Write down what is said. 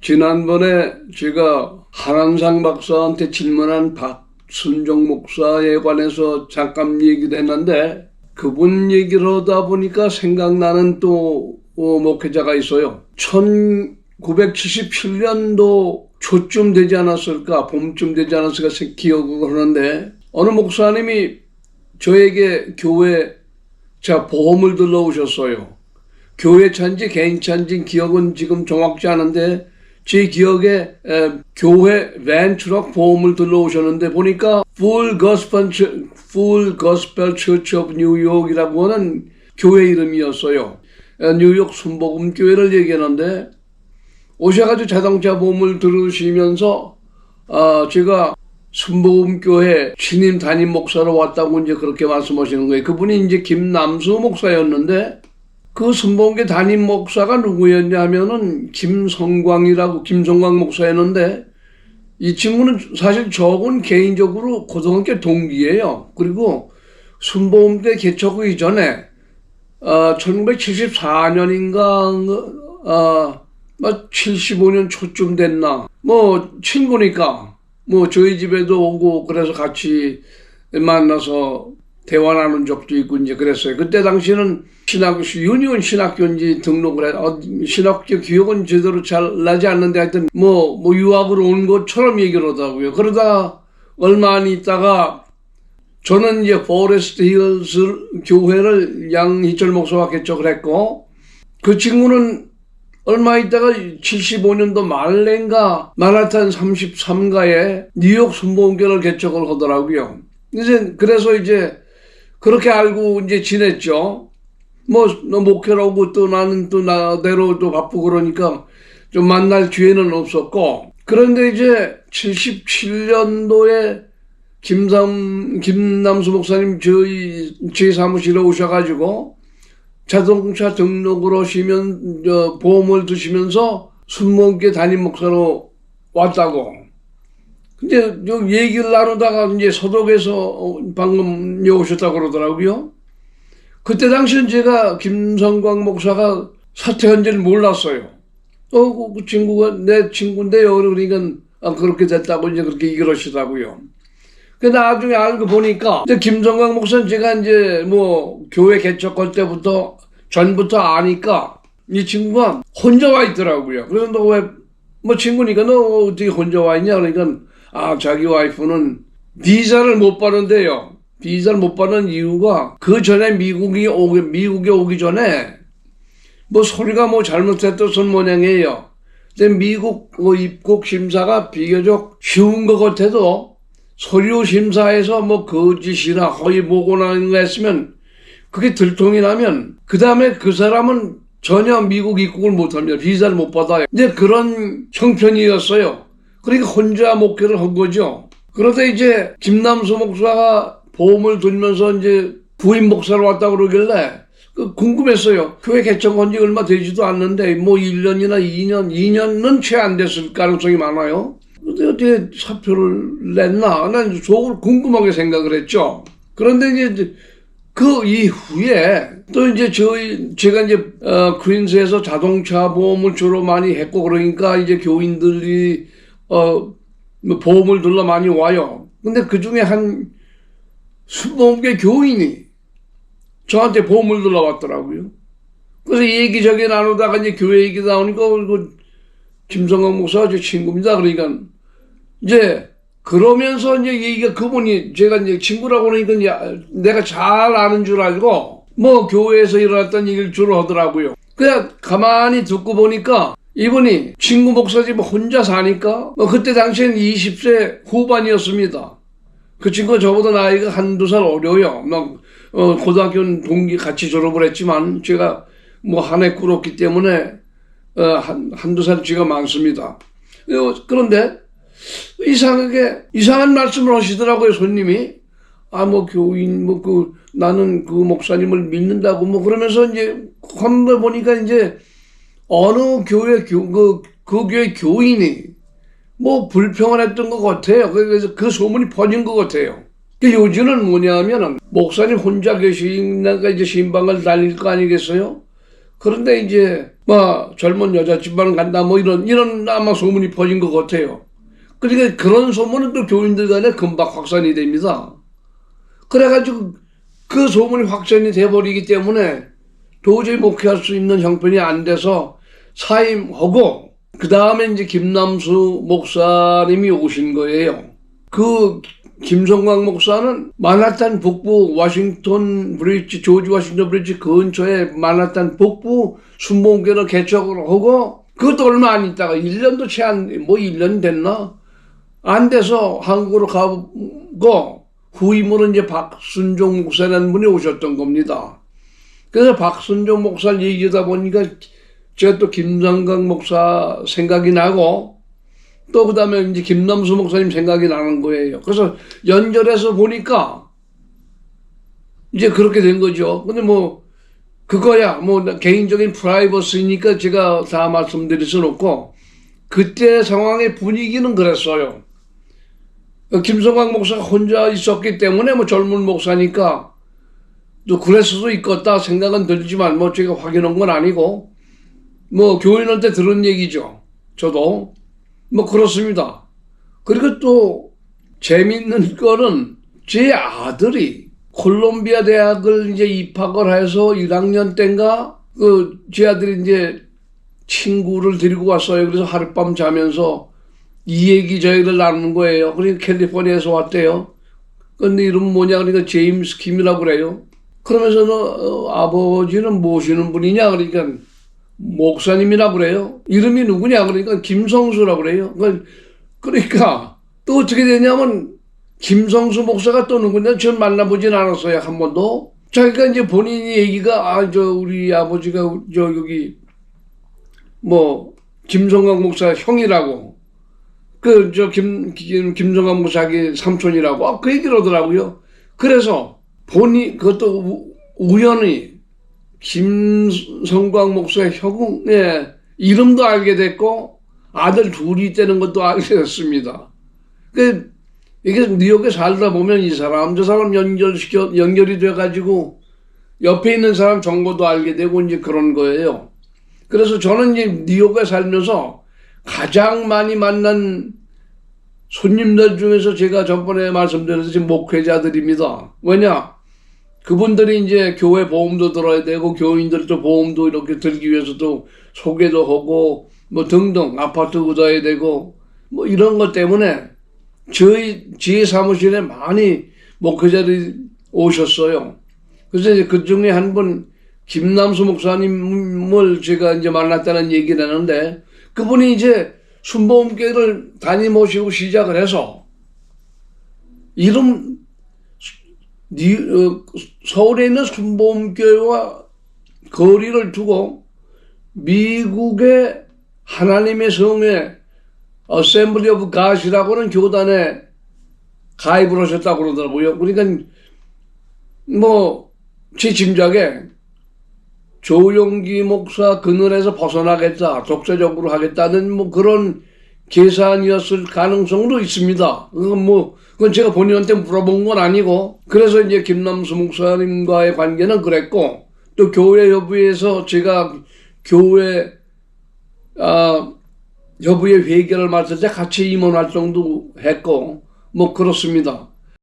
지난번에 제가 한한상 박사한테 질문한 박순종 목사에 관해서 잠깐 얘기를 했는데 그분 얘기를 하다 보니까 생각나는 또 목회자가 있어요. 1977년도 초쯤 되지 않았을까, 봄쯤 되지 않았을까 기억을 하는데 어느 목사님이 저에게 교회 보험을 들러오셨어요. 교회 차인지 개인 차인지 기억은 지금 정확지 않은데 제 기억에 교회 밴 트럭 보험을 들러오셨는데 보니까 Full Gospel Church of New York이라고 하는 교회 이름이었어요. 뉴욕 순복음 교회를 얘기하는데 오셔가지고 자동차 보험을 들으시면서 제가 순복음 교회 신임 담임 목사로 왔다고 이제 그렇게 말씀하시는 거예요. 그분이 이제 김남수 목사였는데 그 순복음교회 담임 목사가 누구였냐 하면은 김성광 목사였는데 이 친구는 사실 저하고는 개인적으로 고등학교 동기예요. 그리고 순복음교회 개척 이전에 1974년인가 75년 초쯤 됐나 친구니까 저희 집에도 오고 그래서 같이 만나서 대화 나눈 적도 있고 이제 그랬어요. 그때 당시는 유니온 신학교인지 등록을 신학교 기억은 제대로 잘 나지 않는데 하여튼 유학으로 온 것처럼 얘기를 하더라고요. 그러다 얼마 안 있다가 저는 이제 포레스트 힐스 교회를 양희철 목사가 개척을 했고 그 친구는 얼마 있다가 75년도 말인가 마라탄 33가에 뉴욕 순복음교회를 개척을 하더라고요. 그래서 이제 그렇게 알고 이제 지냈죠. 너 목회를 하고 또 나는 또 나대로 또 바쁘고 그러니까 좀 만날 기회는 없었고 그런데 이제 77년도에 김남수 목사님 저희 사무실에 오셔가지고 자동차 등록을 하시면 보험을 드시면서 순복음교회 담임 목사로 왔다고. 근데 얘기를 나누다가 이제 서독에서 방금 오셨다고 그러더라고요. 그때 당시는 제가 김성광 목사가 사퇴한지를 몰랐어요. 그 친구가 내 친구인데요. 그러니까 그렇게 됐다고 이제 그렇게 얘기를 하시더라고요. 그 나중에 알고 보니까 이제 김성광 목사는 제가 이제 교회 개척할 때부터 전부터 아니까 이 친구가 혼자 와 있더라고요. 그래서 너 왜 친구니까 너 어떻게 혼자 와 있냐 그러니까 자기 와이프는 비자를 못 받는데요. 비자를 못 받는 이유가 그 전에 미국에 오기 전에 소리가 잘못했던 모양이에요. 근데 미국 입국 심사가 비교적 쉬운 것 같아도 서류 심사에서 거짓이나 허위 보고나 했으면 그게 들통이 나면 그 다음에 그 사람은 전혀 미국 입국을 못합니다. 비자를 못 받아요. 이제 그런 형편이었어요. 그러니까 혼자 목회를 한 거죠. 그러다 이제 김남수 목사가 보험을 들면서 이제 부임 목사로 왔다 그러길래 궁금했어요. 교회 개척한 지 얼마 되지도 않는데 1년이나 2년은 채 안 됐을 가능성이 많아요. 근데 어떻게 사표를 냈나? 난 속으로 궁금하게 생각을 했죠. 그런데 이제 그 이후에 또 이제 제가 이제 퀸스에서 자동차 보험을 주로 많이 했고 그러니까 이제 교인들이 보험을 들러 많이 와요. 근데 그 중에 한 순복음교회 교인이 저한테 보험을 들러 왔더라고요. 그래서 얘기저기 나누다가 이제 교회 얘기 나오니까 김성광 목사가 제 친구입니다. 그러니까 이제 그러면서 이제 얘기가 그분이 제가 이제 친구라고 그러니까 내가 잘 아는 줄 알고 교회에서 일어났던 얘기를 주로 하더라고요. 그냥 가만히 듣고 보니까 이분이 친구 목사집 혼자 사니까 그때 당시엔 20세 후반이었습니다. 그 친구가 저보다 나이가 한두 살 어려요. 고등학교는 동기 같이 졸업을 했지만 제가 한 해 꿇었기 때문에 한두 살 지가 많습니다. 그런데 이상한 말씀을 하시더라고요, 손님이. 교인, 나는 그 목사님을 믿는다고, 그러면서 이제, 한번 보니까 이제, 어느 교회, 그 교회 교인이, 불평을 했던 것 같아요. 그래서 그 소문이 퍼진 것 같아요. 그 요지는 뭐냐면, 목사님 혼자 계시니까 이제 신방을 달릴 거 아니겠어요? 그런데 이제 뭐 젊은 여자집만 간다 뭐 이런 아마 소문이 퍼진 것 같아요. 그러니까 그런 소문은 또 교인들 간에 금방 확산이 됩니다. 그래가지고 그 소문이 확산이 돼버리기 때문에 도저히 목회할 수 있는 형편이 안 돼서 사임하고 그 다음에 이제 김남수 목사님이 오신 거예요. 그 김성광 목사는 만하탄 북부 워싱턴 브리지, 조지 워싱턴 브리지 근처에 만하탄 북부 순복음교를 개척을 하고 그것도 얼마 안 있다가 1년도 채 안, 뭐 1년 됐나? 안 돼서 한국으로 가고 후임으로 이제 박순종 목사라는 분이 오셨던 겁니다. 그래서 박순종 목사를 얘기하다 보니까 제가 또 김성광 목사 생각이 나고 또 그 다음에 이제 김남수 목사님 생각이 나는 거예요. 그래서 연결해서 보니까 이제 그렇게 된 거죠. 근데 뭐 그거야 뭐 개인적인 프라이버시니까 제가 다 말씀드릴 수는 없고 그때 상황의 분위기는 그랬어요. 김성광 목사가 혼자 있었기 때문에 뭐 젊은 목사니까 또 그랬을 수도 있겠다 생각은 들지만 뭐 제가 확인한 건 아니고 뭐 교인한테 들은 얘기죠. 저도 뭐 그렇습니다. 그리고 또 재밌는 거는 제 아들이 콜롬비아 대학을 이제 입학을 해서 1학년 때인가 제 아들이 이제 친구를 데리고 왔어요. 그래서 하룻밤 자면서 이 얘기 저 얘기를 나누는 거예요. 그러니까 캘리포니아에서 왔대요. 근데 이름 뭐냐 그러니까 제임스 킴이라고 그래요. 그러면서 너 아버지는 모시는 분이냐 그러니까 목사님이라고 그래요. 이름이 누구냐 그러니까 김성수라고 그래요. 그러니까 또 어떻게 되냐면 김성수 목사가 또 누구냐 전 만나보진 않았어요. 한 번도. 자기가 이제 본인이 얘기가 우리 아버지가 여기 뭐 김성광 목사 형이라고 김성광 목사 자기 삼촌이라고 그 얘기를 하더라고요. 그래서 그것도 우연히 김성광 목사의 형의 이름도 알게 됐고 아들 둘이 있다는 것도 알게 됐습니다. 이게 뉴욕에 살다 보면 이 사람 저 사람 연결이 돼가지고 옆에 있는 사람 정보도 알게 되고 이제 그런 거예요. 그래서 저는 이제 뉴욕에 살면서 가장 많이 만난 손님들 중에서 제가 전번에 말씀드렸듯이 목회자들입니다. 왜냐? 그분들이 이제 교회 보험도 들어야 되고 교인들도 보험도 이렇게 들기 위해서도 소개도 하고 뭐 등등 아파트 얻어야 되고 뭐 이런 것 때문에 제 사무실에 많이 목회자들이 오셨어요. 그래서 이제 그 중에 한 분 김남수 목사님을 제가 이제 만났다는 얘기를 하는데 그분이 이제 순복음교회를 담임 모시고 시작을 해서 서울에 있는 순복음교회와 거리를 두고 미국의 하나님의 성회 어셈블리 오브 갓이라고 하는 교단에 가입을 하셨다고 그러더라고요. 그러니까 뭐 제 짐작에 조용기 목사 그늘에서 벗어나겠다, 독자적으로 하겠다는 뭐 그런 계산이었을 가능성도 있습니다. 그건 제가 본인한테 물어본 건 아니고, 그래서 이제 김남수 목사님과의 관계는 그랬고, 또 교회 여부에서 제가 교회, 여부의 회개를 맡을 때 같이 임원 활동도 했고, 뭐 그렇습니다.